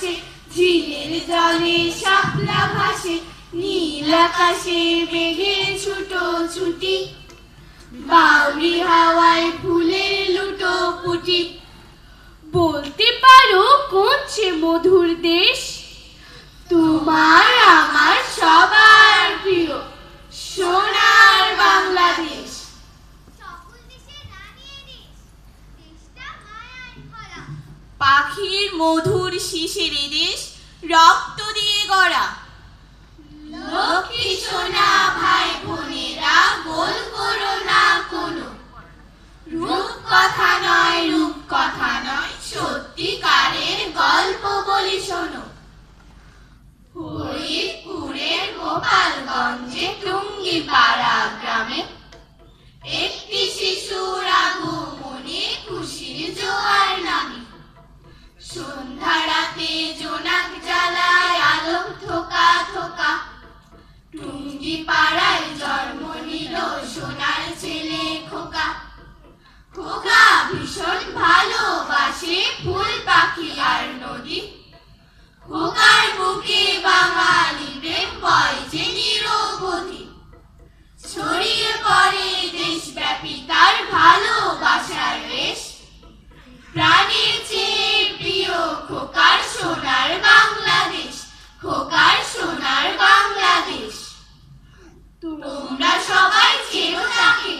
ভাসে, ঝিলের জলে শাপলা ভাসে, নীল আকাশে মেঘের ছুটোছুটি, বাউরি হাওয়ায় ফুলের লুটোপুটি। বলতে পারো কোন সে মধুর দেশ, তোমার আমার সবার প্রিয় সোনার বাংলাদেশ। পাখির মধুর শিশির দেশ, রক্ত দিয়ে গড়া। লক্ষ্মী সোনা ভাই বোনেরা, গোল করো না কোনো, রূপ কথা নয়, রূপ কথা নয়, সত্যিকারের গল্প বলি শোনো। ফরিদপুরের গোপালগঞ্জে টুঙ্গিপাড়া গ্রামে একটি শিশুর আগমনে খুশির জোয়ার নামে। সন্ধ্যা রাতে জোনাক জ্বালায় আলো থোকা থোকা, টুঙ্গিপাড়ায় জন্ম নিল সোনার ছেলে খোকা। খোকা ভীষণ ভালোবাসে ফুল পাখি আর নদী, খোকার বুকে বাঙালি প্রেম বয় যে নিরবধি। ছড়িয়ে পড়ে দেশব্যাপী তার ভালোবাসার রেশ, প্রাণের চেয়ে প্রিয় খোকার সোনার বাংলাদেশ, খোকার সোনার বাংলাদেশ। তোমরা সবাই চেনো তাকে,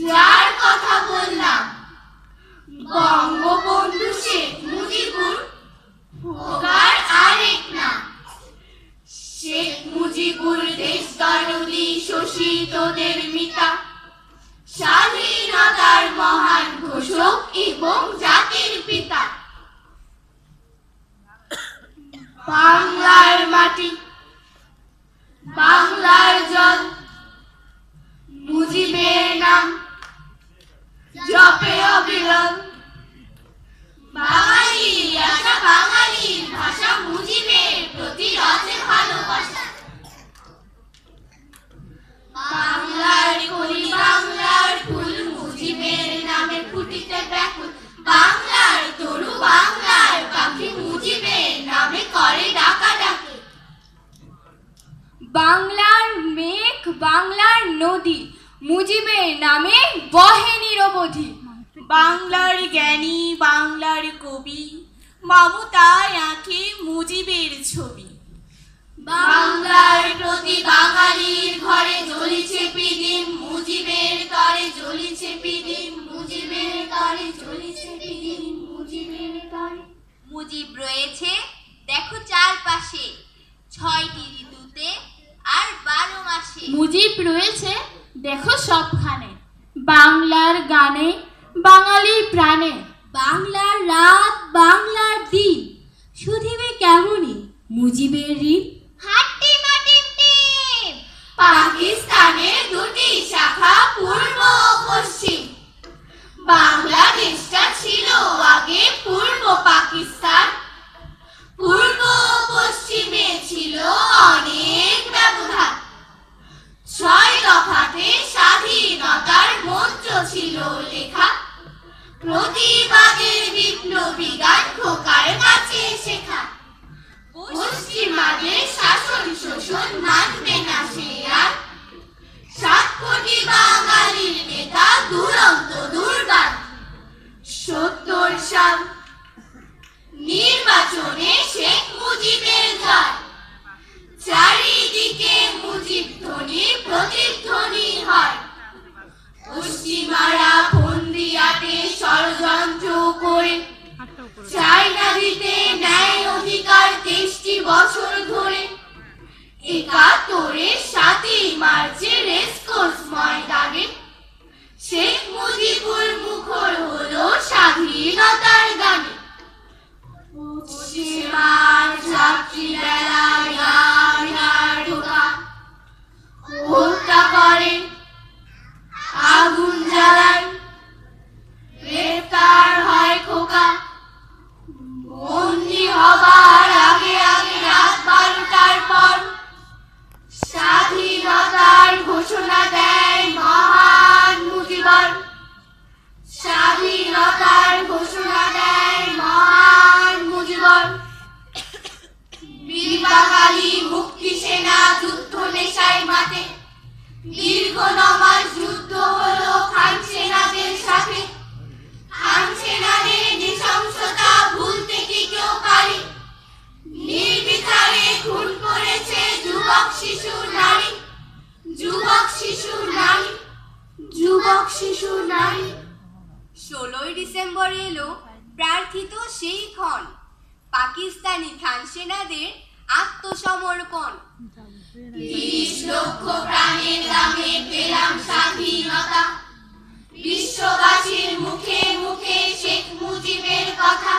যার কথা বললাম, বঙ্গবন্ধু শেখ মুজিবুর খোকার আরেক নাম। শেখ মুজিবুর দেশ দরদি শোষিতদের মিতা, স্বাধীনতার মহান ঘোষক এবং জাতির পিতা। বাংলার মাটি, বাংলার জল, মুজিবের নাম জপে অবিরল। বাঙালির আশা, বাঙালির ভাষা, মুজিবের প্রতি আছে ভালোবাসা। বাংলার কলি, বাংলার ফুল, মুজিবের নামে ফুটিতে ব্যাকুল। বাংলার তরু, বাংলার পাখি, মুজিবের নামে করে ডাকাডাকি। বাংলার মেঘ, বাংলার নদী, মুজিবের নামে বহে নিরবধি। বাংলার জ্ঞানী, বাংলার কবি, মমতায় আঁকে মুজিবের ছবি। বাংলার প্রতি বাঙালির ঘরে জ্বলিছে পিদিম, মুজিবের তরে জ্বলিছে পিদিম, মুজিবের তরে জ্বলিছে পিদিম, মুজিবের তরে। মুজিব রয়েছে দেখো চারপাশে, 6টি ঋতুতে আর 12 মাসে। মুজিব রয়েছে দেখো সবখানে, বাংলার গানে, বাঙালির প্রাণে। বাংলার রাত, বাংলার দিন, শুধিবে কেমনই মুজিবের ঋণ। হাট্টি মাটিম টিম। পাকিস্তানের দুটি শাখা, পূর্ব ও পশ্চিম। বাংলাদেশটা ছিল আগে পূর্ব পাকিস্তান, পূর্ব ও পশ্চিমে ছিল অনেক ব্যবধান। 6 দফাতে স্বাধীনতার মন্ত্র ছিল লেখা, প্রতিবাদের বিপ্লবী গান খোকার কাছে শেখা। পশ্চিমাদের শাসন শোষণ মানবে না সে আর, 7 কোটি বাঙালির নেতা দুরন্ত দুর্গান। 70 সাল নির্বাচনে শেখ মুজিবের জয়, চারিদিকে মুজিব ধ্বনি প্রতিধ্বনি হয়। পশ্চিমারা ফন্দিয়াতে ষড়যন্ত্র করে চায়না দিতে ন্যায় বীর বাঙালি মুক্তি সেনা যুদ্ধ নেশায় মাঠে, দীর্ঘ 9 মাস যুদ্ধ হলো খান সেনাদের সাথে। খান সেনাদের নৃশংসতা ভুলতে কি কেউ পারে? নির্বিচারে খুন করেছে যুবক শিশু নারী, যুবক শিশু নারী, যুবক শিশু নারী। 16ই ডিসেম্বর এলো প্রার্থিত সেই ক্ষণ, পাকিস্তানি খান সেনাদের আত্মসমর্পণ। 30 লক্ষ প্রাণের দামে পেলাম স্বাধীনতা, বিশ্ববাসীর মুখে মুখে শেখ মুজিবের কথা।